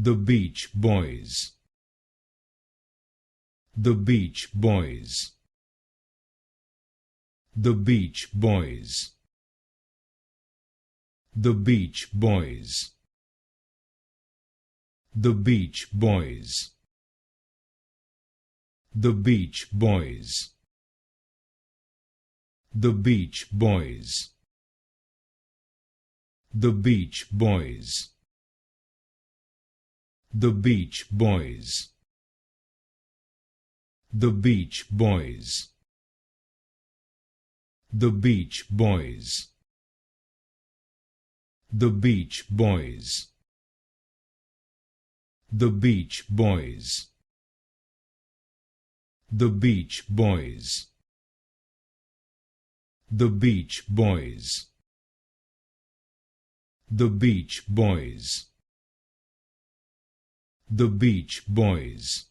The Beach Boys. The Beach Boys. The Beach Boys. The Beach Boys. The Beach Boys. The Beach Boys. The Beach Boys. The Beach Boys. The Beach Boys. The Beach Boys. The Beach Boys. The Beach Boys. The Beach Boys. The Beach Boys. The Beach Boys. The Beach Boys. The Beach Boys.